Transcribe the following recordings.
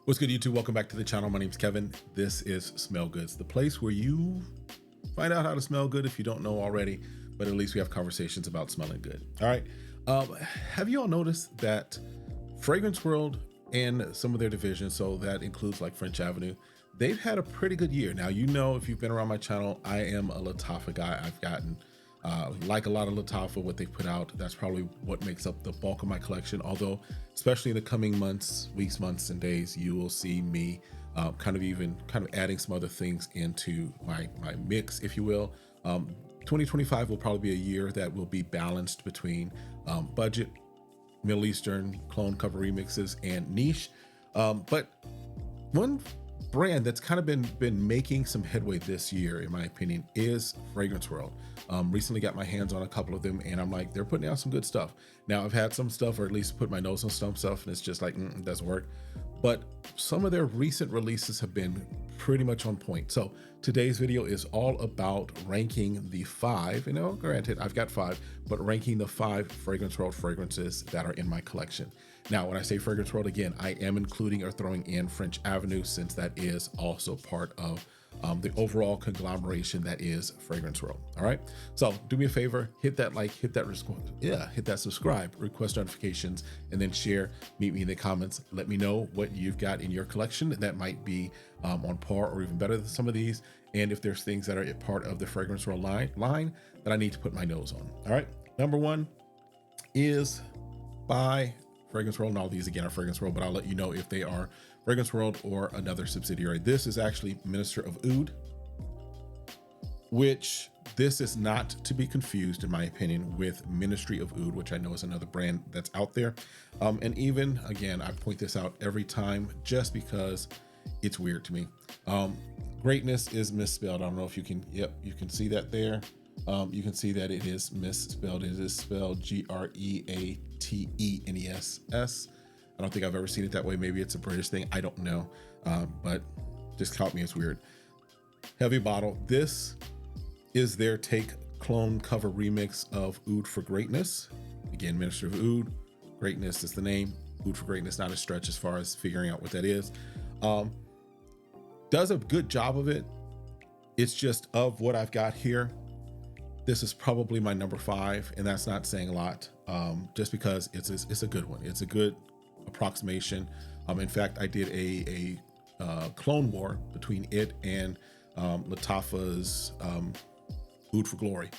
What's good, YouTube? Welcome back to the channel. My name's Kevin. This is Smell Goods, the place where you find out how to smell good if you don't know already, but at least we have conversations about smelling good. All right. Have you all noticed that Fragrance World and some of their divisions, so that includes like French Avenue, they've had a pretty good year. Now, you know, if you've been around my channel, I am a Lattafa guy. I've gotten like a lot of Lattafa, what they put out, that's probably what makes up the bulk of my collection. Although, especially in the coming months, weeks, months, and days, you will see me kind of adding some other things into my mix, if you will. 2025 will probably be a year that will be balanced between budget, Middle Eastern, clone cover remixes, and niche. But one brand that's kind of been making some headway this year, in my opinion, is Fragrance World. Recently got my hands on a couple of them, and I'm like, they're putting out some good stuff. Now, I've had some stuff, or at least put my nose on some stuff, and it's just like, it doesn't work. But some of their recent releases have been pretty much on point. So today's video is all about ranking the 5, you know, granted, I've got 5, but ranking the 5 Fragrance World fragrances that are in my collection. Now, when I say Fragrance World, again, I am including or throwing in French Avenue, since that is also part of the overall conglomeration that is Fragrance World. All right. So do me a favor, hit that like, hit that subscribe, request notifications, and then share. Meet me in the comments. Let me know what you've got in your collection that might be on par or even better than some of these. And if there's things that are a part of the Fragrance World line that I need to put my nose on. All right. Number 1 is by Fragrance World, and all these again are Fragrance World, but I'll let you know if they are Fragrance World or another subsidiary. This is actually Minister of Oud, which this is not to be confused, in my opinion, with Ministry of Oud, which I know is another brand that's out there. And even, again, I point this out every time just because it's weird to me. Greatness is misspelled. I don't know if you can, yep, you can see that there. You can see that it is misspelled. It is spelled Greatness. I don't think I've ever seen it that way. Maybe it's a British thing. I don't know, but just caught me as weird. Heavy bottle. This is their take clone cover remix of Oud for Greatness. Again, Minister of Oud. Greatness is the name. Oud for Greatness, not a stretch as far as figuring out what that is. Does a good job of it. It's just, of what I've got here, this is probably my number 5, and that's not saying a lot, just because it's a good one. It's a good approximation. In fact, I did a clone war between it and Lattafa's Oud for Glory.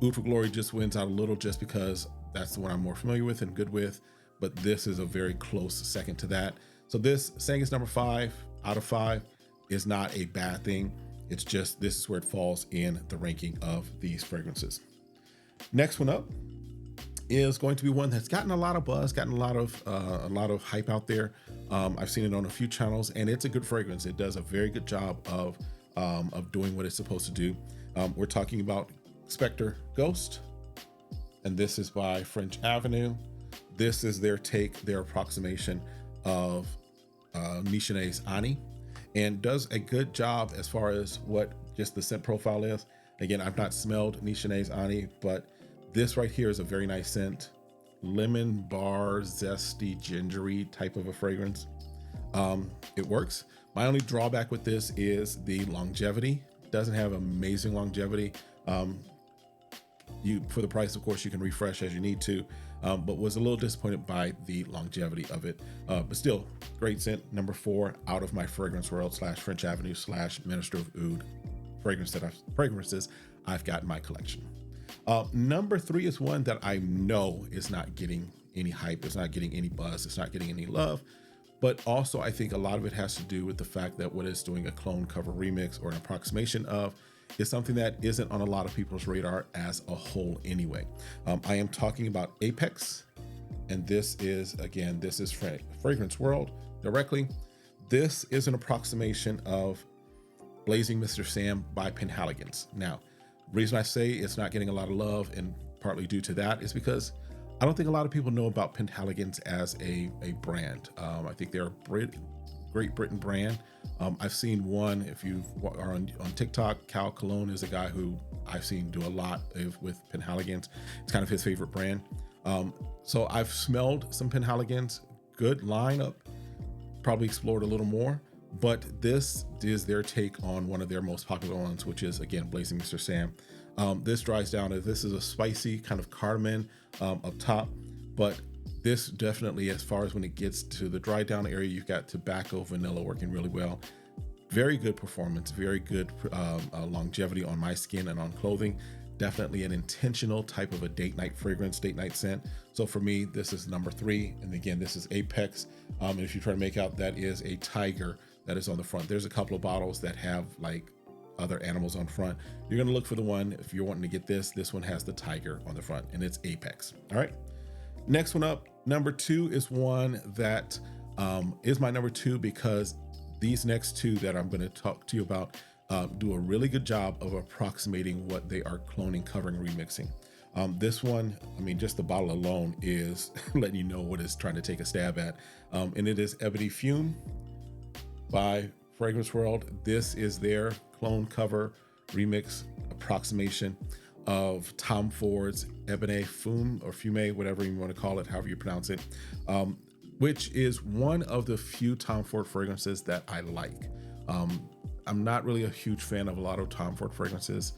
Oud for Glory just wins out a little just because that's the one I'm more familiar with and good with, but this is a very close second to that. So this, saying it's number 5 out of 5 is not a bad thing. It's just, this is where it falls in the ranking of these fragrances. Next one up is going to be one that's gotten a lot of buzz, gotten a lot of hype out there. I've seen it on a few channels, and it's a good fragrance. It does a very good job of doing what it's supposed to do. We're talking about Spectre Ghost, and this is by French Avenue. This is their approximation of Nichene's Ani, and does a good job as far as what just the scent profile is. Again, I've not smelled Nichene's Ani, but this right here is a very nice scent. Lemon bar, zesty, gingery type of a fragrance. It works. My only drawback with this is the longevity. It doesn't have amazing longevity. For the price, of course, you can refresh as you need to, but was a little disappointed by the longevity of it. But still, great scent. Number 4 out of my Fragrance World / French Avenue / Minister of Oud fragrances I've got in my collection. Number 3 is one that I know is not getting any hype. It's not getting any buzz. It's not getting any love. But also, I think a lot of it has to do with the fact that what it's doing a clone cover remix or an approximation of is something that isn't on a lot of people's radar as a whole anyway. I am talking about Apex, and this is, again, this is Fragrance World directly. This is an approximation of Blazing Mr. Sam by Penhaligon's. Now, the reason I say it's not getting a lot of love, and partly due to that, is because I don't think a lot of people know about Penhaligon's as a brand. I think they're a Great Britain brand. I've seen one, if you are on TikTok, Cal Cologne is a guy who I've seen do a lot with Penhaligon's. It's kind of his favorite brand. So I've smelled some Penhaligon's, good lineup, probably explored a little more, but this is their take on one of their most popular ones, which is, again, Blazing Mr. Sam. This dries down. This is a spicy kind of cardamom up top, but this definitely, as far as when it gets to the dry down area, you've got tobacco, vanilla working really well. Very good performance, very good longevity on my skin and on clothing. Definitely an intentional type of a date night fragrance, date night scent. So for me, this is number 3. And again, this is Apex. And if you try to make out, that is a tiger that is on the front. There's a couple of bottles that have like other animals on front. You're gonna look for the one, if you're wanting to get this one has the tiger on the front, and it's Apex. All right. Next one up, number 2 is one that is my number 2 because these next 2 that I'm gonna talk to you about do a really good job of approximating what they are cloning, covering, remixing. This one, I mean, just the bottle alone is letting you know what it's trying to take a stab at. And it is Ebony Fume by Fragrance World. This is their clone, cover, remix, approximation of Tom Ford's Ebony Fume, or Fume, whatever you want to call it, however you pronounce it, which is one of the few Tom Ford fragrances that I like. I'm not really a huge fan of a lot of Tom Ford fragrances.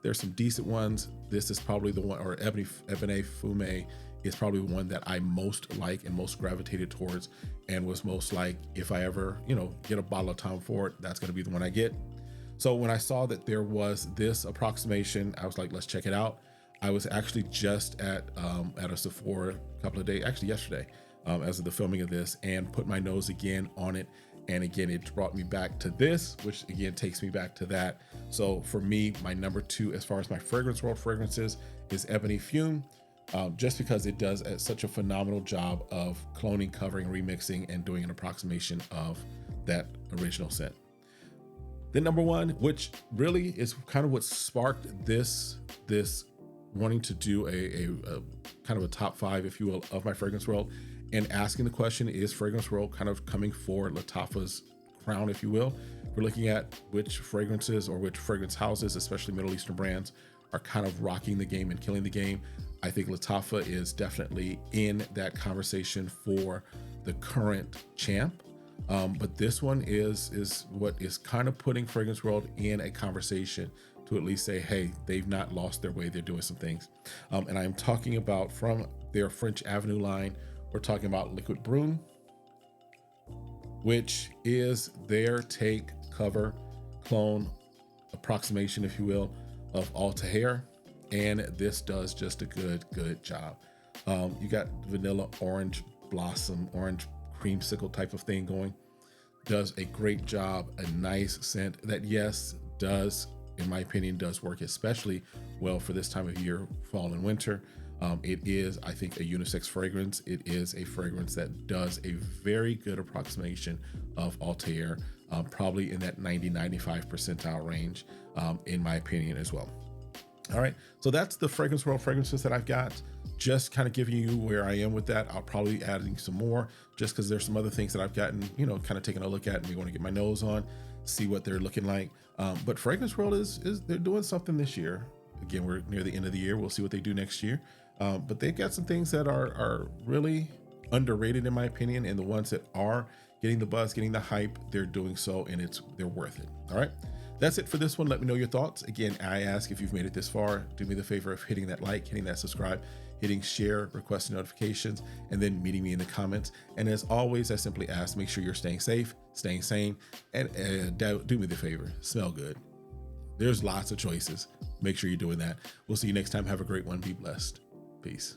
There's some decent ones. This is probably the one, or Ebony Fume is probably the one that I most like and most gravitated towards, and was most like, if I ever, get a bottle of Tom Ford, that's going to be the one I get. So when I saw that there was this approximation, I was like, let's check it out. I was actually just at a Sephora a couple of days, actually yesterday, as of the filming of this, and put my nose again on it. And again, it brought me back to this, which again takes me back to that. So for me, my number 2, as far as my Fragrance World fragrances, is Ebony Fume, just because it does such a phenomenal job of cloning, covering, remixing, and doing an approximation of that original scent. Then number 1, which really is kind of what sparked this wanting to do a kind of a top 5, if you will, of my Fragrance World, and asking the question, is Fragrance World kind of coming for Lattafa's crown, if you will? We're looking at which fragrances or which fragrance houses, especially Middle Eastern brands, are kind of rocking the game and killing the game. I think Lattafa is definitely in that conversation for the current champ. But this one is what is kind of putting Fragrance World in a conversation to at least say, hey, they've not lost their way. They're doing some things. And I'm talking about from their French Avenue line, we're talking about Liquid Brune, which is their take, cover, clone, approximation, if you will, of Altair. And this does just a good job. You got vanilla, orange blossom, orange creamsicle type of thing going. Does a great job, a nice scent that, yes, does, in my opinion, does work especially well for this time of year, fall and winter. It is, I think, a unisex fragrance. It is a fragrance that does a very good approximation of Altair, probably in that 90-95 percentile range, in my opinion as well. All right, so that's the Fragrance World fragrances that I've got. Just kind of giving you where I am with that. I'll probably be adding some more just because there's some other things that I've gotten, kind of taking a look at and we want to get my nose on, see what they're looking like. But Fragrance World is they're doing something this year. Again, we're near the end of the year. We'll see what they do next year. But they've got some things that are really underrated in my opinion, and the ones that are getting the buzz, getting the hype, they're doing so, and they're worth it. All right, that's it for this one. Let me know your thoughts. Again, I ask, if you've made it this far, do me the favor of hitting that like, hitting that subscribe, hitting share, requesting notifications, and then meeting me in the comments. And as always, I simply ask, make sure you're staying safe, staying sane, and do me the favor, smell good. There's lots of choices. Make sure you're doing that. We'll see you next time. Have a great one. Be blessed. Peace.